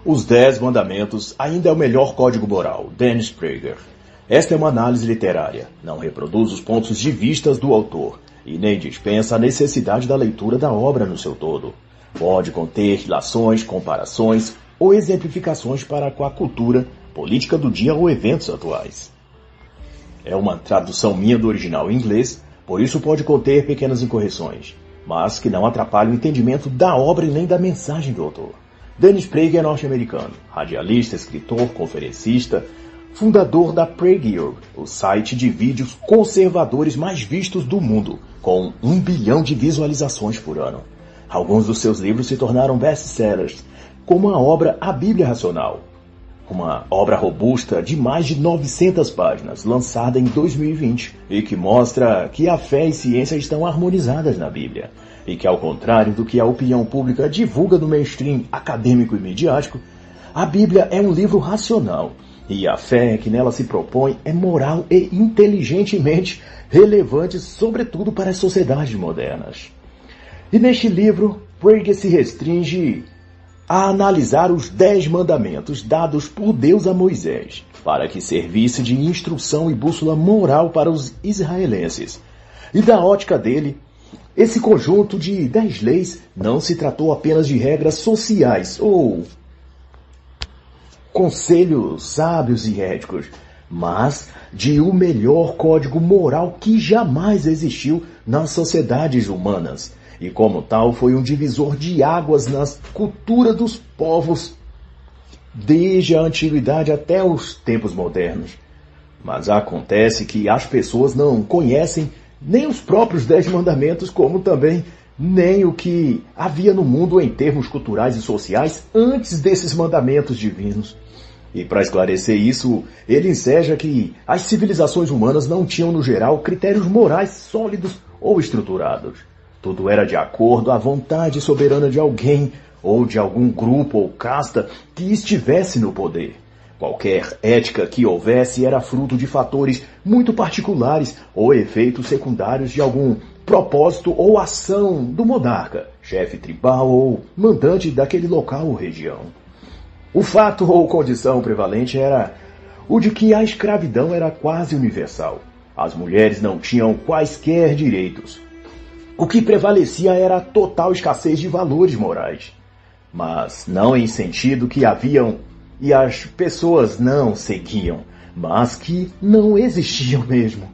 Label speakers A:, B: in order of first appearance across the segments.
A: Os 10 Mandamentos ainda é o melhor código moral, Dennis Prager. Esta é uma análise literária, não reproduz os pontos de vista do autor e nem dispensa a necessidade da leitura da obra no seu todo. Pode conter relações, comparações ou exemplificações para com a cultura, política do dia ou eventos atuais. É uma tradução minha do original em inglês, por isso pode conter pequenas incorreções, mas que não atrapalhem o entendimento da obra e nem da mensagem do autor. Dennis Prager é norte-americano, radialista, escritor, conferencista, fundador da Prageru, o site de vídeos conservadores mais vistos do mundo, com 1 bilhão de visualizações por ano. Alguns dos seus livros se tornaram best-sellers, como a obra A Bíblia Racional, uma obra robusta de mais de 900 páginas, lançada em 2020, e que mostra que a fé e ciência estão harmonizadas na Bíblia, e que, ao contrário do que a opinião pública divulga no mainstream acadêmico e midiático, a Bíblia é um livro racional, e a fé que nela se propõe é moral e inteligentemente relevante, sobretudo para as sociedades modernas. E neste livro, Prager se restringe a analisar os 10 mandamentos dados por Deus a Moisés, para que servisse de instrução e bússola moral para os israelenses. E da ótica dele, esse conjunto de 10 leis não se tratou apenas de regras sociais ou conselhos sábios e éticos, mas de o melhor código moral que jamais existiu nas sociedades humanas. E como tal foi um divisor de águas na cultura dos povos desde a antiguidade até os tempos modernos. Mas acontece que as pessoas não conhecem nem os próprios 10 mandamentos, como também nem o que havia no mundo em termos culturais e sociais antes desses mandamentos divinos. E para esclarecer isso, ele enseja que as civilizações humanas não tinham, no geral, critérios morais sólidos ou estruturados. Tudo era de acordo à vontade soberana de alguém ou de algum grupo ou casta que estivesse no poder. Qualquer ética que houvesse era fruto de fatores muito particulares ou efeitos secundários de algum propósito ou ação do monarca, chefe tribal ou mandante daquele local ou região. O fato ou condição prevalente era o de que a escravidão era quase universal. As mulheres não tinham quaisquer direitos. O que prevalecia era a total escassez de valores morais. Mas não em sentido que haviam e as pessoas não seguiam, mas que não existiam mesmo.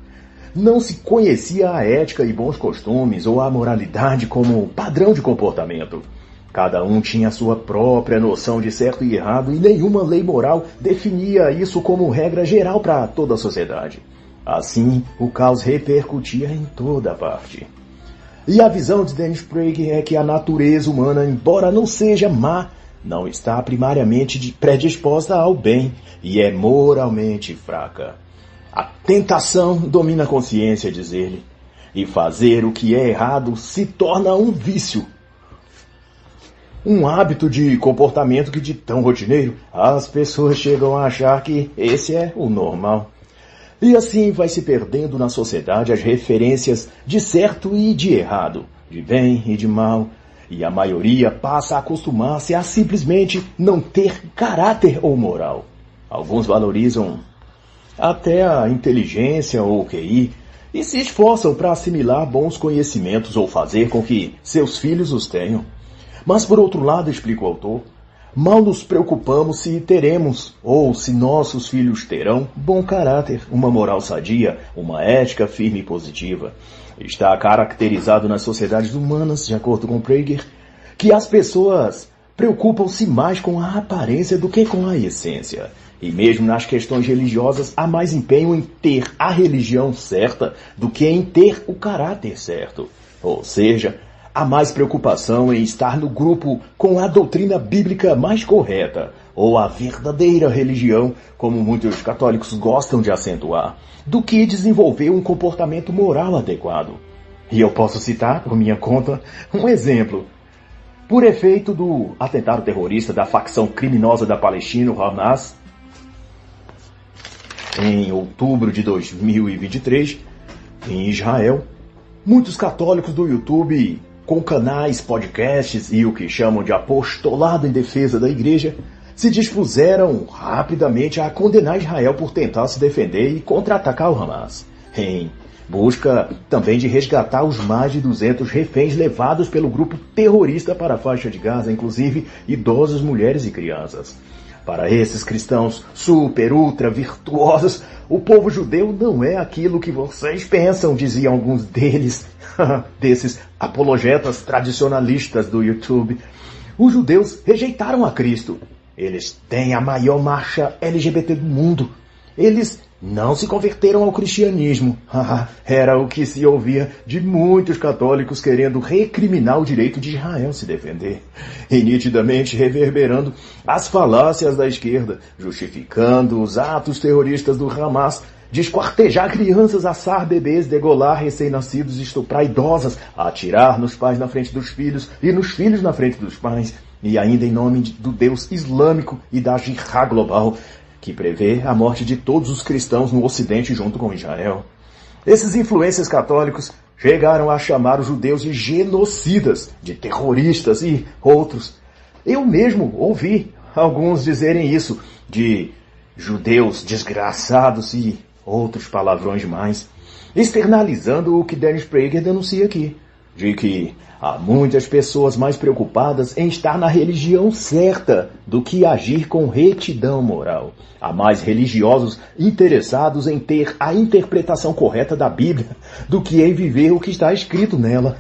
A: Não se conhecia a ética e bons costumes ou a moralidade como padrão de comportamento. Cada um tinha a sua própria noção de certo e errado e nenhuma lei moral definia isso como regra geral para toda a sociedade. Assim, o caos repercutia em toda parte. E a visão de Dennis Prager é que a natureza humana, embora não seja má, não está primariamente predisposta ao bem e é moralmente fraca. A tentação domina a consciência, diz ele, e fazer o que é errado se torna um vício. Um hábito de comportamento que, de tão rotineiro, as pessoas chegam a achar que esse é o normal. E assim vai se perdendo na sociedade as referências de certo e de errado, de bem e de mal, e a maioria passa a acostumar-se a simplesmente não ter caráter ou moral. Alguns valorizam até a inteligência ou o QI e se esforçam para assimilar bons conhecimentos ou fazer com que seus filhos os tenham. Mas por outro lado, explica o autor, mal nos preocupamos se teremos, ou se nossos filhos terão, bom caráter, uma moral sadia, uma ética firme e positiva. Está caracterizado nas sociedades humanas, de acordo com Prager, que as pessoas preocupam-se mais com a aparência do que com a essência. E mesmo nas questões religiosas, há mais empenho em ter a religião certa do que em ter o caráter certo. Ou seja, há mais preocupação em estar no grupo com a doutrina bíblica mais correta, ou a verdadeira religião, como muitos católicos gostam de acentuar, do que desenvolver um comportamento moral adequado. E eu posso citar, por minha conta, um exemplo. Por efeito do atentado terrorista da facção criminosa da Palestina, o Hamas, em outubro de 2023, em Israel, muitos católicos do YouTube, com canais, podcasts e o que chamam de apostolado em defesa da igreja, se dispuseram rapidamente a condenar Israel por tentar se defender e contra-atacar o Hamas, em busca também de resgatar os mais de 200 reféns levados pelo grupo terrorista para a faixa de Gaza, inclusive idosos, mulheres e crianças. Para esses cristãos super, ultra virtuosos, o povo judeu não é aquilo que vocês pensam, diziam alguns deles, desses apologetas tradicionalistas do YouTube. Os judeus rejeitaram a Cristo. Eles têm a maior marcha LGBT do mundo. Eles não se converteram ao cristianismo. Era o que se ouvia de muitos católicos querendo recriminar o direito de Israel se defender. E nitidamente reverberando as falácias da esquerda, justificando os atos terroristas do Hamas, de esquartejar crianças, assar bebês, degolar recém-nascidos, estuprar idosas, atirar nos pais na frente dos filhos e nos filhos na frente dos pais, e ainda em nome do Deus islâmico e da Jihad global, que prevê a morte de todos os cristãos no Ocidente junto com Israel. Esses influencers católicos chegaram a chamar os judeus de genocidas, de terroristas e outros. Eu mesmo ouvi alguns dizerem isso, de judeus desgraçados e outros palavrões mais, externalizando o que Dennis Prager denuncia aqui, de que há muitas pessoas mais preocupadas em estar na religião certa do que agir com retidão moral. Há mais religiosos interessados em ter a interpretação correta da Bíblia do que em viver o que está escrito nela.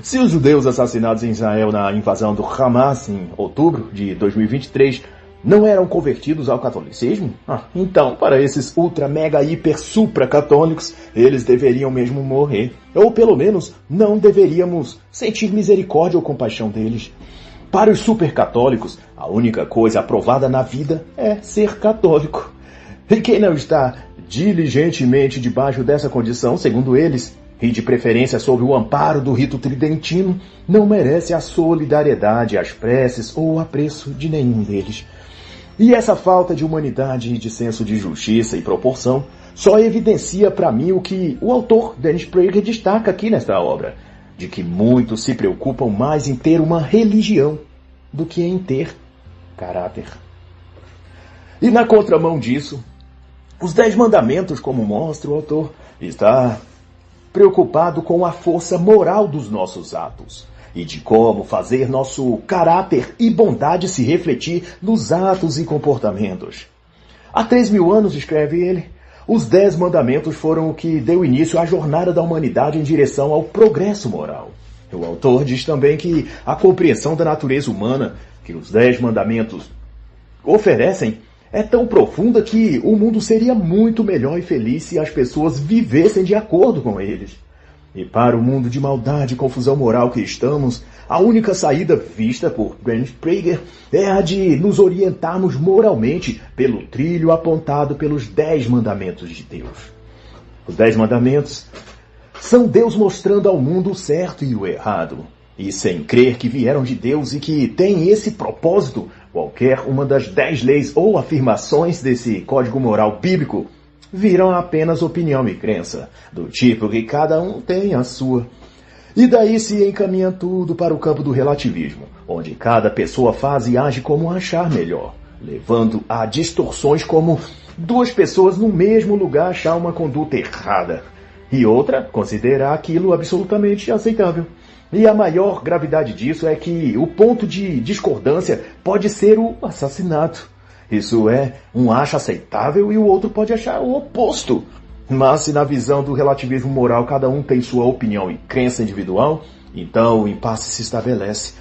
A: Se os judeus assassinados em Israel na invasão do Hamas em outubro de 2023 não eram convertidos ao catolicismo? Então, para esses ultra, mega, hiper, supra católicos, eles deveriam mesmo morrer. Ou pelo menos, não deveríamos sentir misericórdia ou compaixão deles. Para os super católicos, a única coisa aprovada na vida é ser católico. E quem não está diligentemente debaixo dessa condição, segundo eles, e de preferência sob o amparo do rito tridentino, não merece a solidariedade, as preces ou o apreço de nenhum deles. E essa falta de humanidade e de senso de justiça e proporção só evidencia para mim o que o autor Dennis Prager destaca aqui nesta obra, de que muitos se preocupam mais em ter uma religião do que em ter caráter. E na contramão disso, os 10 mandamentos, como mostra o autor, está preocupado com a força moral dos nossos atos e de como fazer nosso caráter e bondade se refletir nos atos e comportamentos. Há 3.000 anos, escreve ele, os 10 mandamentos foram o que deu início à jornada da humanidade em direção ao progresso moral. O autor diz também que a compreensão da natureza humana que os 10 mandamentos oferecem é tão profunda que o mundo seria muito melhor e feliz se as pessoas vivessem de acordo com eles. E para o mundo de maldade e confusão moral que estamos, a única saída vista por Dennis Prager é a de nos orientarmos moralmente pelo trilho apontado pelos 10 mandamentos de Deus. Os 10 mandamentos são Deus mostrando ao mundo o certo e o errado. E sem crer que vieram de Deus e que têm esse propósito, qualquer uma das 10 leis ou afirmações desse código moral bíblico viram apenas opinião e crença, do tipo que cada um tem a sua. E daí se encaminha tudo para o campo do relativismo, onde cada pessoa faz e age como achar melhor, levando a distorções como 2 pessoas no mesmo lugar achar uma conduta errada, e outra considerar aquilo absolutamente aceitável. E a maior gravidade disso é que o ponto de discordância pode ser o assassinato. Isso é, um acha aceitável e o outro pode achar o oposto. Mas se na visão do relativismo moral cada um tem sua opinião e crença individual, então o impasse se estabelece.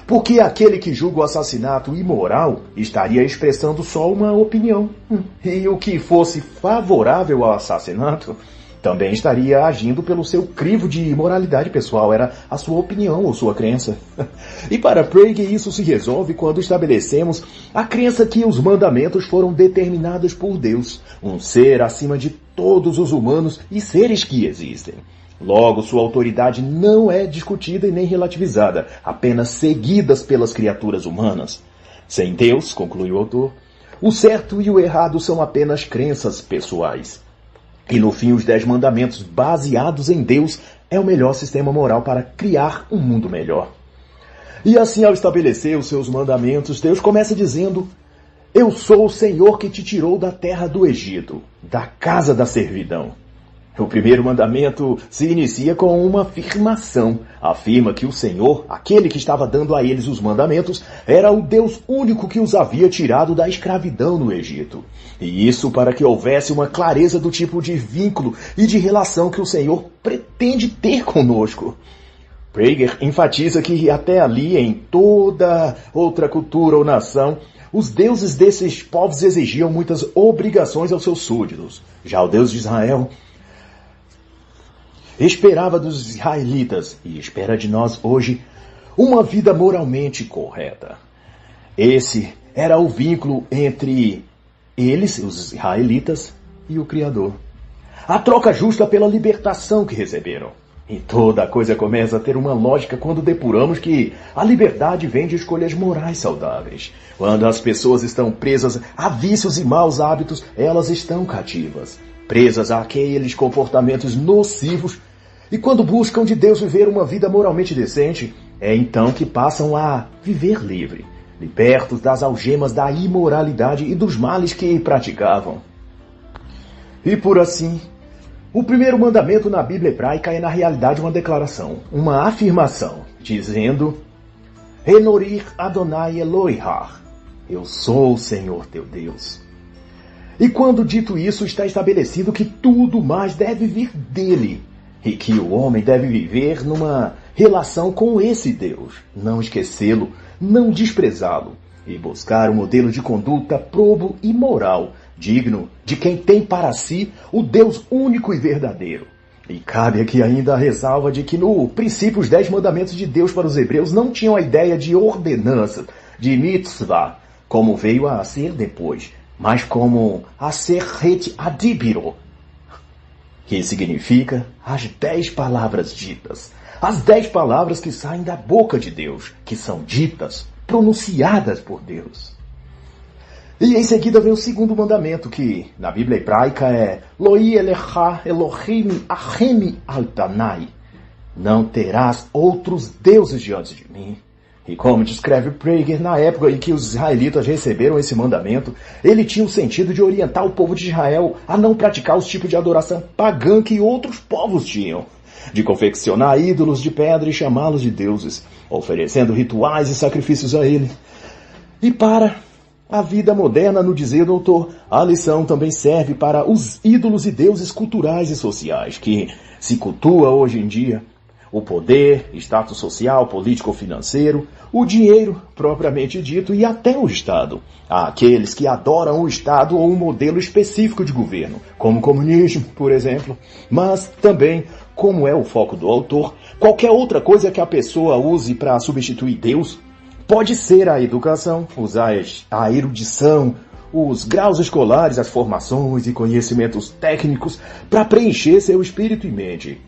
A: Porque aquele que julga o assassinato imoral estaria expressando só uma opinião. E o que fosse favorável ao assassinato também estaria agindo pelo seu crivo de moralidade pessoal, era a sua opinião ou sua crença. E para Prager isso se resolve quando estabelecemos a crença que os mandamentos foram determinados por Deus, um ser acima de todos os humanos e seres que existem. Logo, sua autoridade não é discutida e nem relativizada, apenas seguidas pelas criaturas humanas. Sem Deus, conclui o autor, o certo e o errado são apenas crenças pessoais. E no fim, os 10 mandamentos baseados em Deus é o melhor sistema moral para criar um mundo melhor. E assim, ao estabelecer os seus mandamentos, Deus começa dizendo: eu sou o Senhor que te tirou da terra do Egito, da casa da servidão. O primeiro mandamento se inicia com uma afirmação. Afirma que o Senhor, aquele que estava dando a eles os mandamentos, era o Deus único que os havia tirado da escravidão no Egito. E isso para que houvesse uma clareza do tipo de vínculo e de relação que o Senhor pretende ter conosco. Prager enfatiza que até ali, em toda outra cultura ou nação, os deuses desses povos exigiam muitas obrigações aos seus súditos. Já o Deus de Israel esperava dos israelitas, e espera de nós hoje, uma vida moralmente correta. Esse era o vínculo entre eles, os israelitas, e o Criador. A troca justa pela libertação que receberam. E toda a coisa começa a ter uma lógica quando depuramos que a liberdade vem de escolhas morais saudáveis. Quando as pessoas estão presas a vícios e maus hábitos, elas estão cativas, presas àqueles comportamentos nocivos. E quando buscam de Deus viver uma vida moralmente decente, é então que passam a viver livre, libertos das algemas da imoralidade e dos males que praticavam. E por assim, o primeiro mandamento na Bíblia hebraica é na realidade uma declaração, uma afirmação, dizendo: Enorir Adonai Elohar, eu sou o Senhor teu Deus. E quando dito isso, está estabelecido que tudo mais deve vir dele, e que o homem deve viver numa relação com esse Deus, não esquecê-lo, não desprezá-lo, e buscar um modelo de conduta probo e moral, digno de quem tem para si o Deus único e verdadeiro. E cabe aqui ainda a ressalva de que no princípio os 10 mandamentos de Deus para os hebreus não tinham a ideia de ordenança, de mitzvah, como veio a ser depois, mas como aseret adibiro, que significa as 10 palavras ditas. As 10 palavras que saem da boca de Deus, que são ditas, pronunciadas por Deus. E em seguida vem o segundo mandamento, que na Bíblia hebraica é Loi elecha Elohim achem altanai. Não terás outros deuses diante de mim. E como descreve Prager, na época em que os israelitas receberam esse mandamento, ele tinha o sentido de orientar o povo de Israel a não praticar os tipos de adoração pagã que outros povos tinham, de confeccionar ídolos de pedra e chamá-los de deuses, oferecendo rituais e sacrifícios a ele. E para a vida moderna, no dizer do autor, a lição também serve para os ídolos e deuses culturais e sociais, que se cultua hoje em dia. O poder, status social, político ou financeiro, o dinheiro, propriamente dito, e até o Estado. Há aqueles que adoram o Estado ou um modelo específico de governo, como o comunismo, por exemplo. Mas também, como é o foco do autor, qualquer outra coisa que a pessoa use para substituir Deus, pode ser a educação, a erudição, os graus escolares, as formações e conhecimentos técnicos para preencher seu espírito e mente.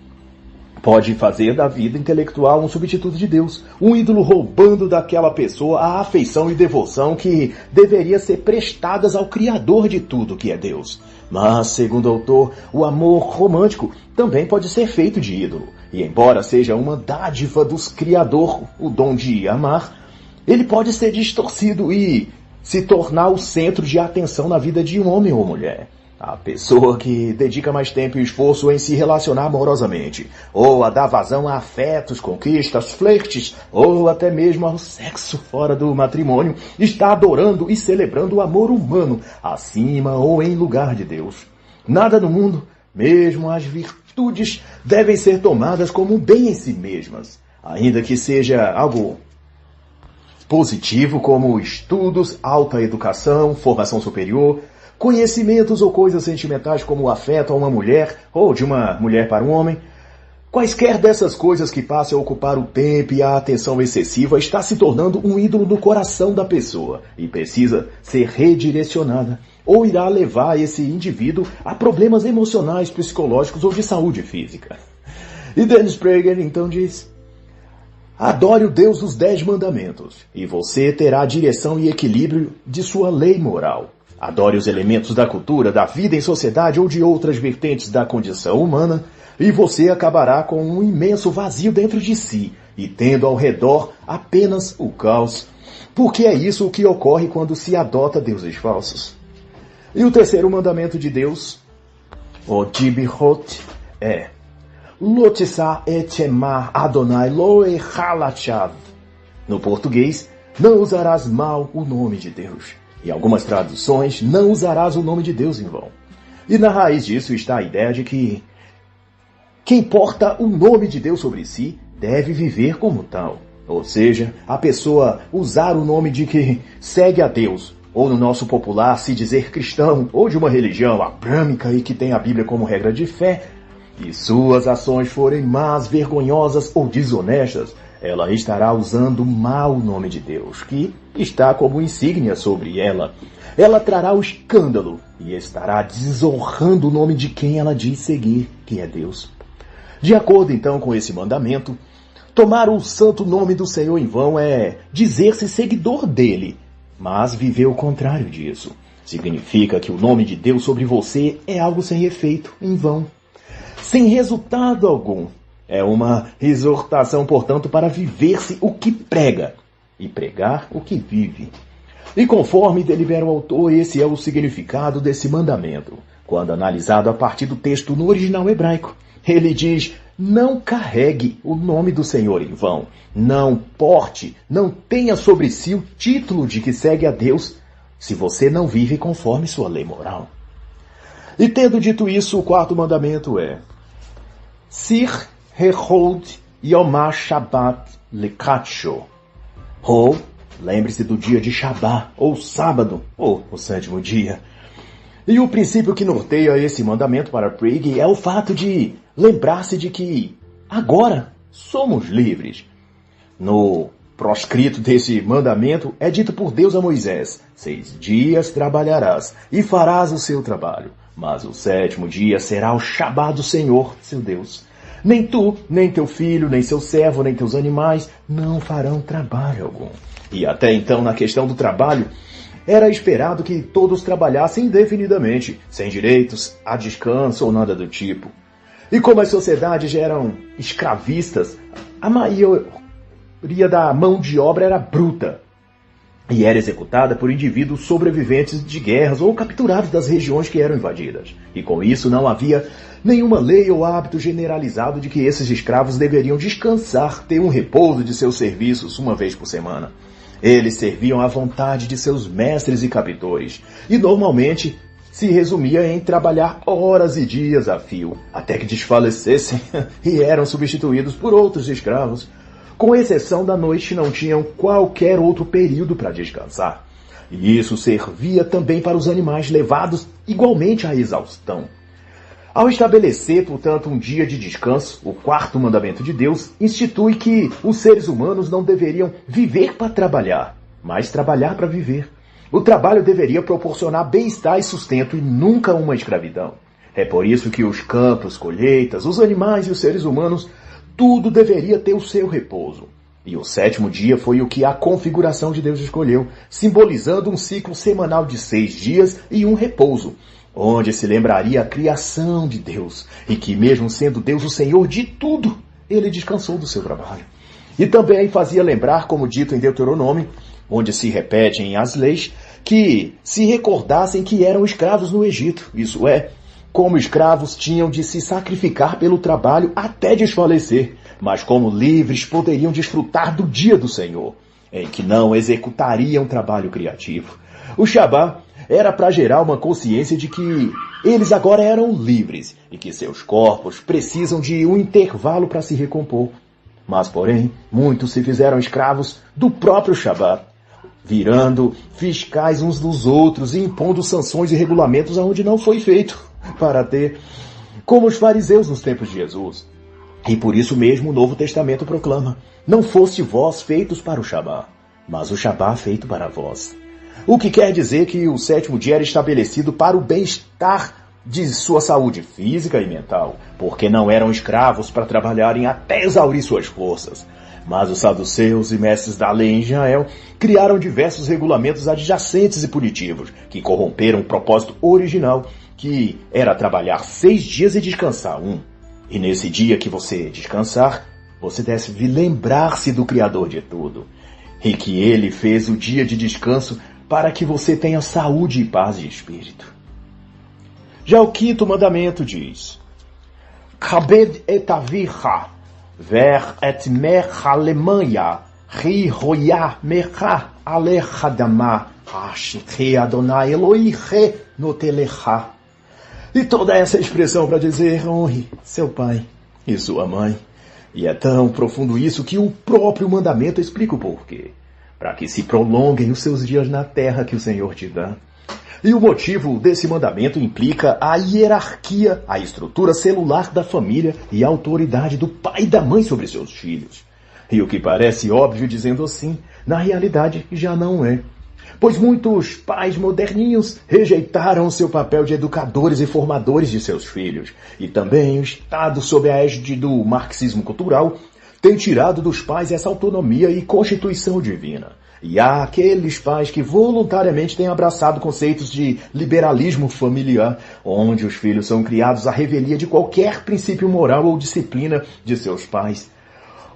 A: Pode fazer da vida intelectual um substituto de Deus, um ídolo roubando daquela pessoa a afeição e devoção que deveria ser prestadas ao Criador de tudo que é Deus. Mas, segundo o autor, o amor romântico também pode ser feito de ídolo. E embora seja uma dádiva dos Criador, o dom de amar, ele pode ser distorcido e se tornar o centro de atenção na vida de um homem ou mulher. A pessoa que dedica mais tempo e esforço em se relacionar amorosamente, ou a dar vazão a afetos, conquistas, flertes, ou até mesmo ao sexo fora do matrimônio, está adorando e celebrando o amor humano, acima ou em lugar de Deus. Nada no mundo, mesmo as virtudes, devem ser tomadas como um bem em si mesmas, ainda que seja algo positivo como estudos, alta educação, formação superior, conhecimentos ou coisas sentimentais como o afeto a uma mulher ou de uma mulher para um homem. Quaisquer dessas coisas que passem a ocupar o tempo e a atenção excessiva está se tornando um ídolo no coração da pessoa e precisa ser redirecionada ou irá levar esse indivíduo a problemas emocionais, psicológicos ou de saúde física. E Dennis Prager então diz: adore o Deus dos 10 mandamentos e você terá a direção e equilíbrio de sua lei moral. Adore os elementos da cultura, da vida em sociedade ou de outras vertentes da condição humana, e você acabará com um imenso vazio dentro de si e tendo ao redor apenas o caos. Porque é isso o que ocorre quando se adota deuses falsos. E o terceiro mandamento de Deus, o Dibirot, é Lo tisa et shema Adonai lo echal hachav. No português, não usarás mal o nome de Deus. Em algumas traduções, não usarás o nome de Deus em vão. E na raiz disso está a ideia de que quem porta o nome de Deus sobre si deve viver como tal. Ou seja, a pessoa usar o nome de que segue a Deus, ou no nosso popular se dizer cristão, ou de uma religião abrâmica e que tem a Bíblia como regra de fé, e suas ações forem más, vergonhosas ou desonestas, ela estará usando mal o nome de Deus, que está como insígnia sobre ela. Ela trará o escândalo e estará desonrando o nome de quem ela diz seguir, que é Deus. De acordo então com esse mandamento, tomar o santo nome do Senhor em vão é dizer-se seguidor dele, mas viver o contrário disso. Significa que o nome de Deus sobre você é algo sem efeito, em vão, sem resultado algum. É uma exortação, portanto, para viver-se o que prega e pregar o que vive. E conforme delibera o autor, esse é o significado desse mandamento, quando analisado a partir do texto no original hebraico. Ele diz: não carregue o nome do Senhor em vão, não porte, não tenha sobre si o título de que segue a Deus, se você não vive conforme sua lei moral. E tendo dito isso, o quarto mandamento é Sir Hechod Yomah Shabbat Lekatsho. Ou, lembre-se do dia de Shabbat, ou sábado, ou o sétimo dia. E o princípio que norteia esse mandamento para Prig é o fato de lembrar-se de que agora somos livres. No proscrito desse mandamento é dito por Deus a Moisés: 6 dias trabalharás e farás o seu trabalho, mas o sétimo dia será o Shabá do Senhor, seu Deus. Nem tu, nem teu filho, nem seu servo, nem teus animais não farão trabalho algum. E até então, na questão do trabalho, era esperado que todos trabalhassem indefinidamente, sem direitos a descanso ou nada do tipo. E como as sociedades eram escravistas, a maioria da mão de obra era bruta e era executada por indivíduos sobreviventes de guerras ou capturados das regiões que eram invadidas. E com isso não havia nenhuma lei ou hábito generalizado de que esses escravos deveriam descansar, ter um repouso de seus serviços uma vez por semana. Eles serviam à vontade de seus mestres e captores, e normalmente se resumia em trabalhar horas e dias a fio, até que desfalecessem e eram substituídos por outros escravos. Com exceção da noite, não tinham qualquer outro período para descansar. E isso servia também para os animais levados igualmente à exaustão. Ao estabelecer, portanto, um dia de descanso, o quarto mandamento de Deus institui que os seres humanos não deveriam viver para trabalhar, mas trabalhar para viver. O trabalho deveria proporcionar bem-estar e sustento e nunca uma escravidão. É por isso que os campos, colheitas, os animais e os seres humanos, tudo deveria ter o seu repouso. E o sétimo dia foi o que a configuração de Deus escolheu, simbolizando um ciclo semanal de 6 dias e um repouso, onde se lembraria a criação de Deus, e que mesmo sendo Deus o Senhor de tudo, ele descansou do seu trabalho. E também fazia lembrar, como dito em Deuteronômio, onde se repetem as leis, que se recordassem que eram escravos no Egito, isso é, como escravos tinham de se sacrificar pelo trabalho até desfalecer, mas como livres poderiam desfrutar do dia do Senhor, em que não executariam trabalho criativo. O Shabá era para gerar uma consciência de que eles agora eram livres e que seus corpos precisam de um intervalo para se recompor. Mas, porém, muitos se fizeram escravos do próprio Shabá, virando fiscais uns dos outros e impondo sanções e regulamentos aonde não foi feito para ter, como os fariseus nos tempos de Jesus. E por isso mesmo o Novo Testamento proclama: não foste vós feitos para o Shabá, mas o Shabá feito para vós. O que quer dizer que o sétimo dia era estabelecido para o bem-estar de sua saúde física e mental, porque não eram escravos para trabalharem até exaurir suas forças. Mas os saduceus e mestres da lei em Israel criaram diversos regulamentos adjacentes e punitivos, que corromperam o propósito original, que era trabalhar 6 dias e descansar 1. E nesse dia que você descansar, você deve lembrar-se do Criador de tudo, e que Ele fez o dia de descanso para que você tenha saúde e paz de espírito. Já o 5º mandamento diz: Kabed et avicha, ver et mecha lemanha, ri roya mecha alecha dama, ashikhe Adonai Elohiche notelecha. E toda essa expressão para dizer: honre seu pai e sua mãe. E é tão profundo isso que o próprio mandamento explica o porquê. Para que se prolonguem os seus dias na terra que o Senhor te dá. E o motivo desse mandamento implica a hierarquia, a estrutura celular da família e a autoridade do pai e da mãe sobre seus filhos. E o que parece óbvio dizendo assim, na realidade já não é. Pois muitos pais moderninhos rejeitaram seu papel de educadores e formadores de seus filhos. E também o Estado, sob a égide do marxismo cultural, tem tirado dos pais essa autonomia e constituição divina. E há aqueles pais que voluntariamente têm abraçado conceitos de liberalismo familiar, onde os filhos são criados à revelia de qualquer princípio moral ou disciplina de seus pais.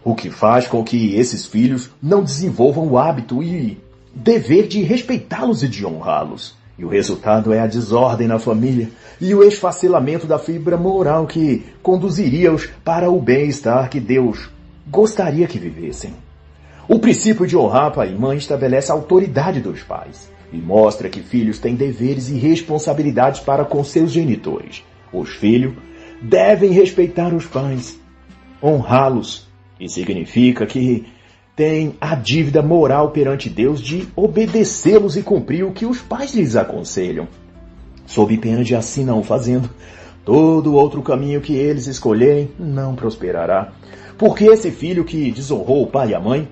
A: O que faz com que esses filhos não desenvolvam o hábito e dever de respeitá-los e de honrá-los. E o resultado é a desordem na família e o esfacelamento da fibra moral que conduziria-os para o bem-estar que Deus gostaria que vivessem. O princípio de honrar pai e mãe estabelece a autoridade dos pais e mostra que filhos têm deveres e responsabilidades para com seus genitores. Os filhos devem respeitar os pais, honrá-los, e significa que têm a dívida moral perante Deus de obedecê-los e cumprir o que os pais lhes aconselham, sob pena de assim não o fazendo. Todo outro caminho que eles escolherem não prosperará, porque esse filho que desonrou o pai e a mãe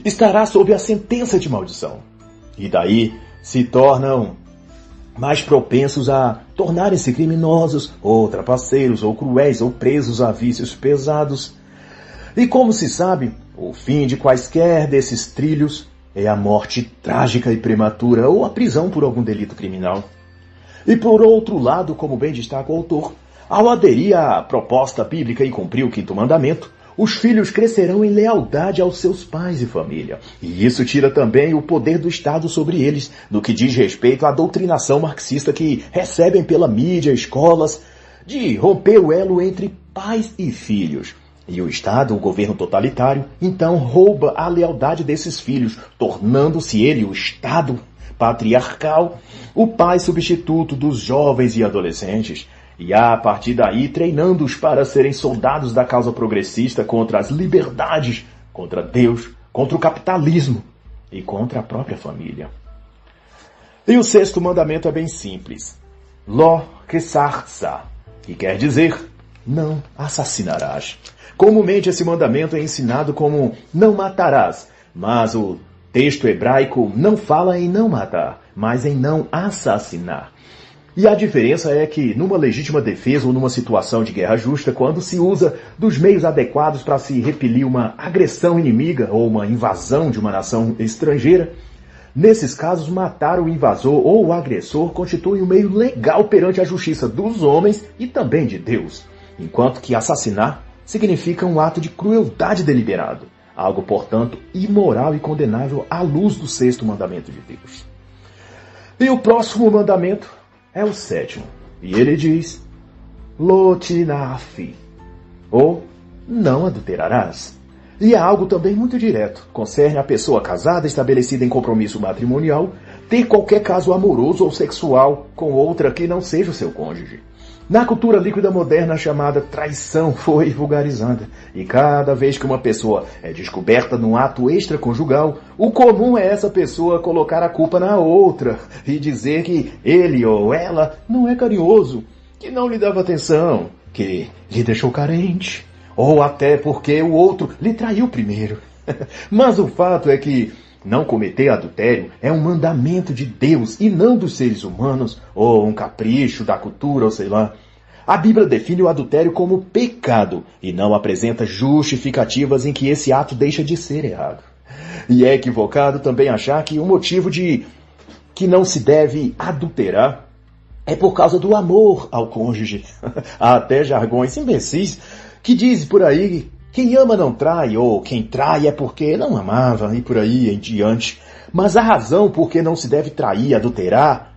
A: estará sob a sentença de maldição. E daí se tornam mais propensos a tornarem-se criminosos, ou trapaceiros, ou cruéis, ou presos a vícios pesados. E como se sabe, o fim de quaisquer desses trilhos é a morte trágica e prematura, ou a prisão por algum delito criminal. E por outro lado, como bem destaca o autor, ao aderir à proposta bíblica e cumprir o 5º mandamento, os filhos crescerão em lealdade aos seus pais e família. E isso tira também o poder do Estado sobre eles, no que diz respeito à doutrinação marxista que recebem pela mídia, escolas, de romper o elo entre pais e filhos. E o Estado, o governo totalitário, então rouba a lealdade desses filhos, tornando-se ele, o Estado patriarcal, o pai substituto dos jovens e adolescentes. E a partir daí treinando-os para serem soldados da causa progressista contra as liberdades, contra Deus, contra o capitalismo e contra a própria família. E o 6º mandamento é bem simples. Lo kesartsa, que quer dizer, não assassinarás. Comumente esse mandamento é ensinado como não matarás, mas o texto hebraico não fala em não matar, mas em não assassinar. E a diferença é que, numa legítima defesa ou numa situação de guerra justa, quando se usa dos meios adequados para se repelir uma agressão inimiga ou uma invasão de uma nação estrangeira, nesses casos, matar o invasor ou o agressor constitui um meio legal perante a justiça dos homens e também de Deus, enquanto que assassinar significa um ato de crueldade deliberado, algo, portanto, imoral e condenável à luz do 6º mandamento de Deus. E o próximo mandamento é o 7º, e ele diz, Lo tinafi, ou não adulterarás. E é algo também muito direto, concerne a pessoa casada estabelecida em compromisso matrimonial ter qualquer caso amoroso ou sexual com outra que não seja o seu cônjuge. Na cultura líquida moderna, a chamada traição foi vulgarizada, e cada vez que uma pessoa é descoberta num ato extraconjugal, o comum é essa pessoa colocar a culpa na outra e dizer que ele ou ela não é carinhoso, que não lhe dava atenção, que lhe deixou carente, ou até porque o outro lhe traiu primeiro. Mas o fato é que não cometer adultério é um mandamento de Deus e não dos seres humanos, ou um capricho da cultura, ou sei lá. A Bíblia define o adultério como pecado e não apresenta justificativas em que esse ato deixa de ser errado. E é equivocado também achar que o motivo de que não se deve adulterar é por causa do amor ao cônjuge. Há até jargões imbecis que dizem por aí: quem ama não trai, ou quem trai é porque não amava, e por aí em diante. Mas a razão por que não se deve trair, adulterar,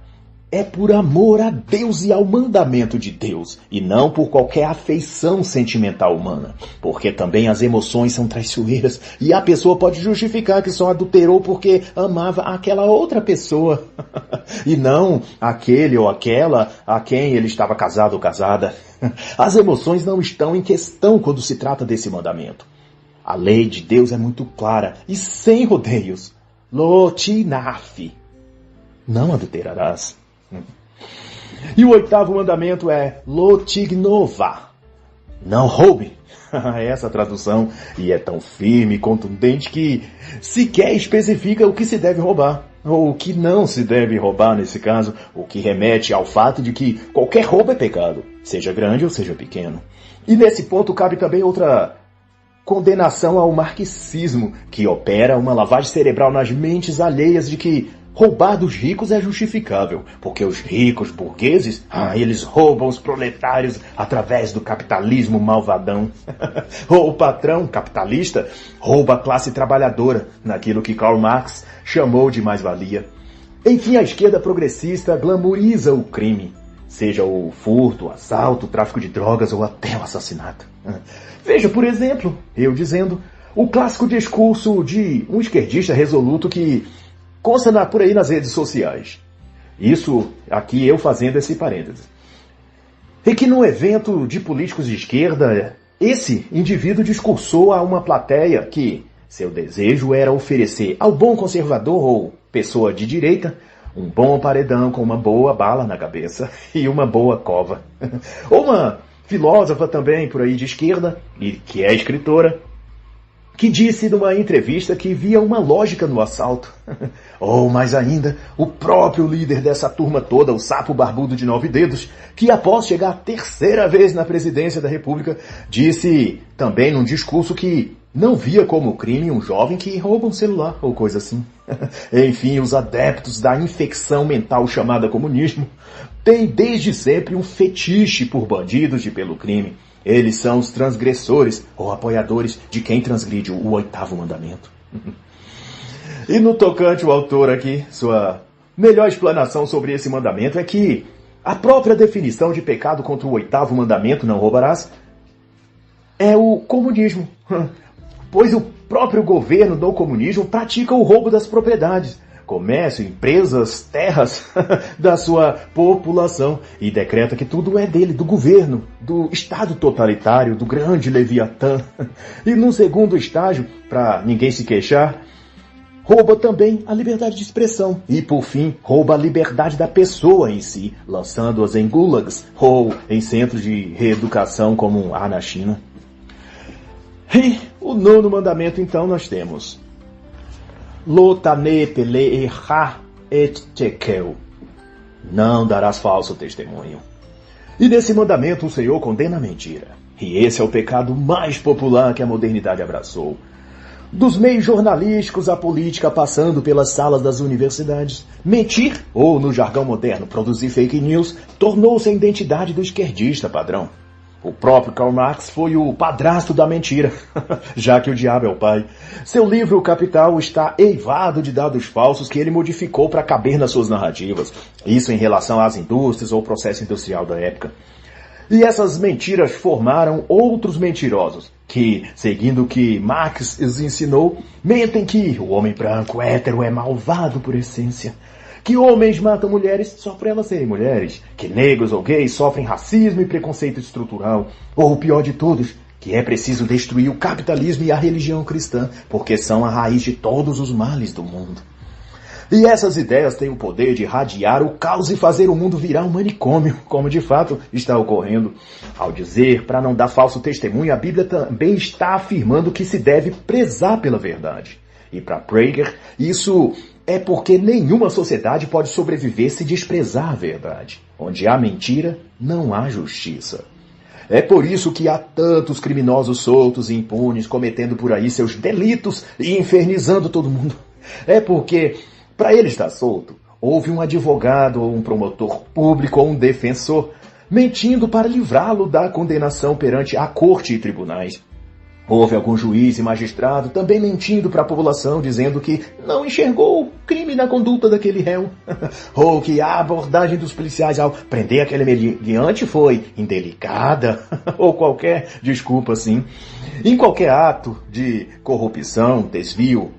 A: é por amor a Deus e ao mandamento de Deus, e não por qualquer afeição sentimental humana. Porque também as emoções são traiçoeiras, e a pessoa pode justificar que só adulterou porque amava aquela outra pessoa, e não aquele ou aquela a quem ele estava casado ou casada. As emoções não estão em questão quando se trata desse mandamento. A lei de Deus é muito clara e sem rodeios. Lo tinaf. Não adulterarás. E o 8º mandamento é Lo tignova. Não roube. Essa tradução e é tão firme e contundente que sequer especifica o que se deve roubar, ou o que não se deve roubar nesse caso, o que remete ao fato de que qualquer roubo é pecado, seja grande ou seja pequeno. E nesse ponto cabe também outra condenação ao marxismo, que opera uma lavagem cerebral nas mentes alheias de que roubar dos ricos é justificável, porque os ricos burgueses, eles roubam os proletários através do capitalismo malvadão. Ou o patrão capitalista rouba a classe trabalhadora, naquilo que Karl Marx chamou de mais-valia. Enfim, a esquerda progressista glamoriza o crime, seja o furto, o assalto, o tráfico de drogas ou até o assassinato. Veja, por exemplo, eu dizendo o clássico discurso de um esquerdista resoluto que consta por aí nas redes sociais. Isso aqui eu fazendo esse parêntese. E que no evento de políticos de esquerda, esse indivíduo discursou a uma plateia que seu desejo era oferecer ao bom conservador ou pessoa de direita um bom paredão com uma boa bala na cabeça e uma boa cova. Ou uma filósofa também por aí de esquerda, e que é escritora, que disse numa entrevista que via uma lógica no assalto. Ou, mais ainda, o próprio líder dessa turma toda, o sapo barbudo de 9 dedos, que após chegar a 3ª vez na presidência da República, disse também num discurso que não via como crime um jovem que rouba um celular ou coisa assim. Enfim, os adeptos da infecção mental chamada comunismo têm desde sempre um fetiche por bandidos e pelo crime. Eles são os transgressores ou apoiadores de quem transgride o 8º mandamento. E no tocante o autor aqui, sua melhor explanação sobre esse mandamento é que a própria definição de pecado contra o 8º mandamento, não roubarás, é o comunismo. Pois o próprio governo do comunismo pratica o roubo das propriedades, comércio, empresas, terras da sua população e decreta que tudo é dele, do governo, do Estado totalitário, do grande Leviatã. E num segundo estágio, para ninguém se queixar, rouba também a liberdade de expressão e, por fim, rouba a liberdade da pessoa em si, lançando-as em gulags ou em centros de reeducação como há na China. E o 9º mandamento, então, nós temos Lo tane peleha et tekel. Não darás falso testemunho. E nesse mandamento o Senhor condena a mentira. E esse é o pecado mais popular que a modernidade abraçou. Dos meios jornalísticos à política, passando pelas salas das universidades, mentir, ou no jargão moderno, produzir fake news, tornou-se a identidade do esquerdista padrão. O próprio Karl Marx foi o padrasto da mentira, já que o diabo é o pai. Seu livro, O Capital, está eivado de dados falsos que ele modificou para caber nas suas narrativas. Isso em relação às indústrias ou processo industrial da época. E essas mentiras formaram outros mentirosos, que, seguindo o que Marx os ensinou, mentem que o homem branco hétero é malvado por essência, que homens matam mulheres só por elas serem mulheres, que negros ou gays sofrem racismo e preconceito estrutural, ou o pior de todos, que é preciso destruir o capitalismo e a religião cristã, porque são a raiz de todos os males do mundo. E essas ideias têm o poder de irradiar o caos e fazer o mundo virar um manicômio, como de fato está ocorrendo. Ao dizer para não dar falso testemunho, a Bíblia também está afirmando que se deve prezar pela verdade. E para Prager, isso é porque nenhuma sociedade pode sobreviver se desprezar a verdade. Onde há mentira, não há justiça. É por isso que há tantos criminosos soltos e impunes cometendo por aí seus delitos e infernizando todo mundo. É porque, para ele estar solto, houve um advogado ou um promotor público ou um defensor mentindo para livrá-lo da condenação perante a corte e tribunais. Houve algum juiz e magistrado também mentindo para a população, dizendo que não enxergou o crime na conduta daquele réu. Ou que a abordagem dos policiais ao prender aquele meliante foi indelicada. Ou qualquer desculpa assim. Em qualquer ato de corrupção, desvio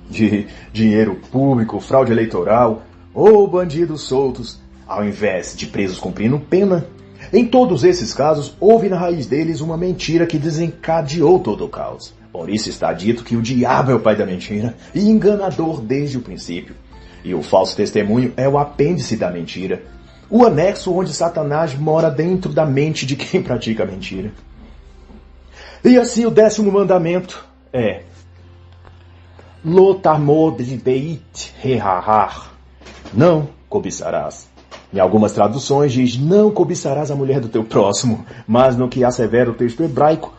A: de dinheiro público, fraude eleitoral, ou bandidos soltos, ao invés de presos cumprindo pena, em todos esses casos, houve na raiz deles uma mentira que desencadeou todo o caos. Por isso está dito que o diabo é o pai da mentira e enganador desde o princípio. E o falso testemunho é o apêndice da mentira, o anexo onde Satanás mora dentro da mente de quem pratica a mentira. E assim o 10º mandamento é: Lo tamod beit rehahar. Não cobiçarás. Em algumas traduções diz, não cobiçarás a mulher do teu próximo, mas no que assevera o texto hebraico,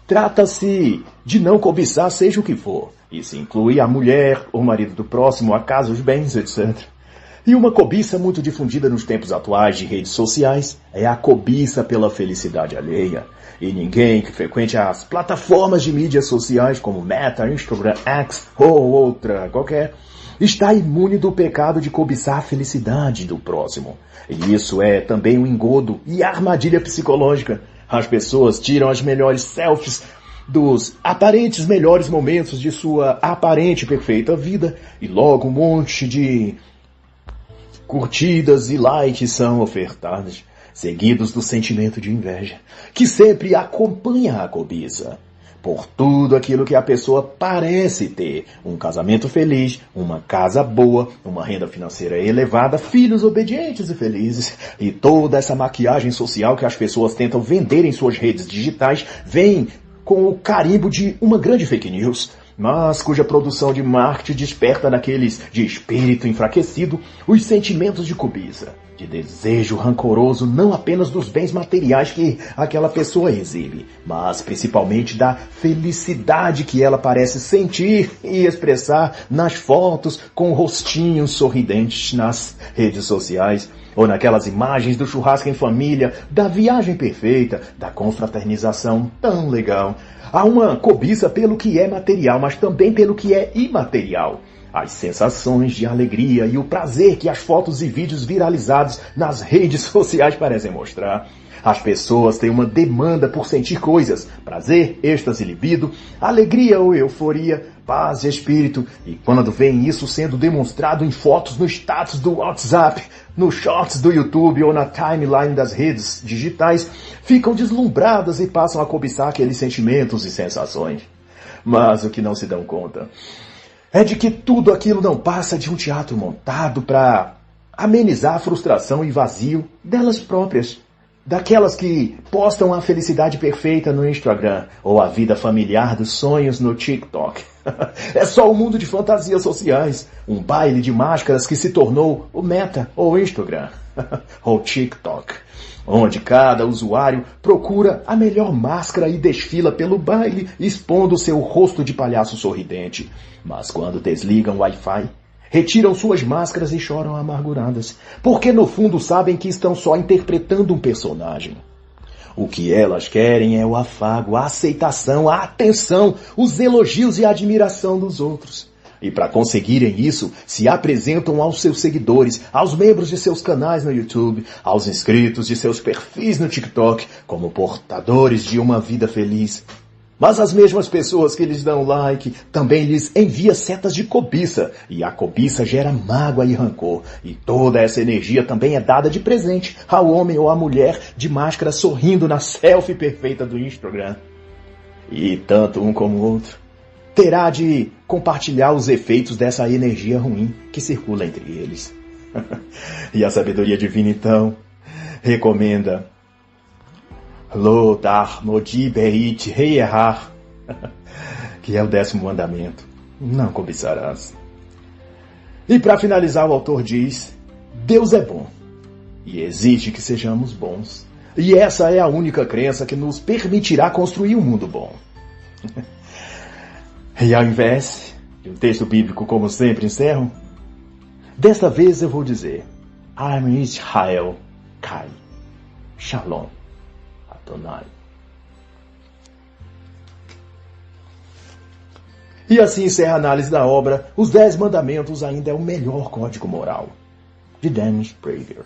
A: trata-se de não cobiçar seja o que for. Isso inclui a mulher, o marido do próximo, a casa, os bens, etc. E uma cobiça muito difundida nos tempos atuais de redes sociais é a cobiça pela felicidade alheia. E ninguém que frequente as plataformas de mídias sociais como Meta, Instagram, X ou outra qualquer, está imune do pecado de cobiçar a felicidade do próximo. E isso é também um engodo e armadilha psicológica. As pessoas tiram as melhores selfies dos aparentes melhores momentos de sua aparente perfeita vida e logo um monte de curtidas e likes são ofertados, seguidos do sentimento de inveja, que sempre acompanha a cobiça. Por tudo aquilo que a pessoa parece ter, um casamento feliz, uma casa boa, uma renda financeira elevada, filhos obedientes e felizes, e toda essa maquiagem social que as pessoas tentam vender em suas redes digitais, vem com o carimbo de uma grande fake news, mas cuja produção de marketing desperta naqueles de espírito enfraquecido os sentimentos de cobiça, de desejo rancoroso não apenas dos bens materiais que aquela pessoa exibe, mas principalmente da felicidade que ela parece sentir e expressar nas fotos com rostinhos sorridentes nas redes sociais, ou naquelas imagens do churrasco em família, da viagem perfeita, da confraternização tão legal. Há uma cobiça pelo que é material, mas também pelo que é imaterial. As sensações de alegria e o prazer que as fotos e vídeos viralizados nas redes sociais parecem mostrar. As pessoas têm uma demanda por sentir coisas, prazer, êxtase, libido, alegria ou euforia, paz de espírito, e quando veem isso sendo demonstrado em fotos no status do WhatsApp, nos shorts do YouTube ou na timeline das redes digitais, ficam deslumbradas e passam a cobiçar aqueles sentimentos e sensações. Mas o que não se dão conta é de que tudo aquilo não passa de um teatro montado para amenizar a frustração e vazio delas próprias. Daquelas que postam a felicidade perfeita no Instagram ou a vida familiar dos sonhos no TikTok. É só um mundo de fantasias sociais, um baile de máscaras que se tornou o Meta ou Instagram ou TikTok, onde cada usuário procura a melhor máscara e desfila pelo baile expondo seu rosto de palhaço sorridente. Mas quando desligam o Wi-Fi, retiram suas máscaras e choram amarguradas, porque no fundo sabem que estão só interpretando um personagem. O que elas querem é o afago, a aceitação, a atenção, os elogios e a admiração dos outros. E para conseguirem isso, se apresentam aos seus seguidores, aos membros de seus canais no YouTube, aos inscritos de seus perfis no TikTok, como portadores de uma vida feliz. Mas as mesmas pessoas que lhes dão like também lhes enviam setas de cobiça, e a cobiça gera mágoa e rancor, e toda essa energia também é dada de presente ao homem ou à mulher de máscara sorrindo na selfie perfeita do Instagram. E tanto um como o outro terá de compartilhar os efeitos dessa energia ruim que circula entre eles. E a sabedoria divina então recomenda Lo dar modi beit reerrar, que é o 10º mandamento. não cobiçarás. E para finalizar, o autor diz: Deus é bom e exige que sejamos bons. E essa é a única crença que nos permitirá construir um mundo bom. E ao invés de um texto bíblico, como sempre encerro, desta vez eu vou dizer: Am Israel Kai. Shalom Adonai. E assim encerra a análise da obra Os 10 Mandamentos ainda é o melhor código moral, de Dennis Prager.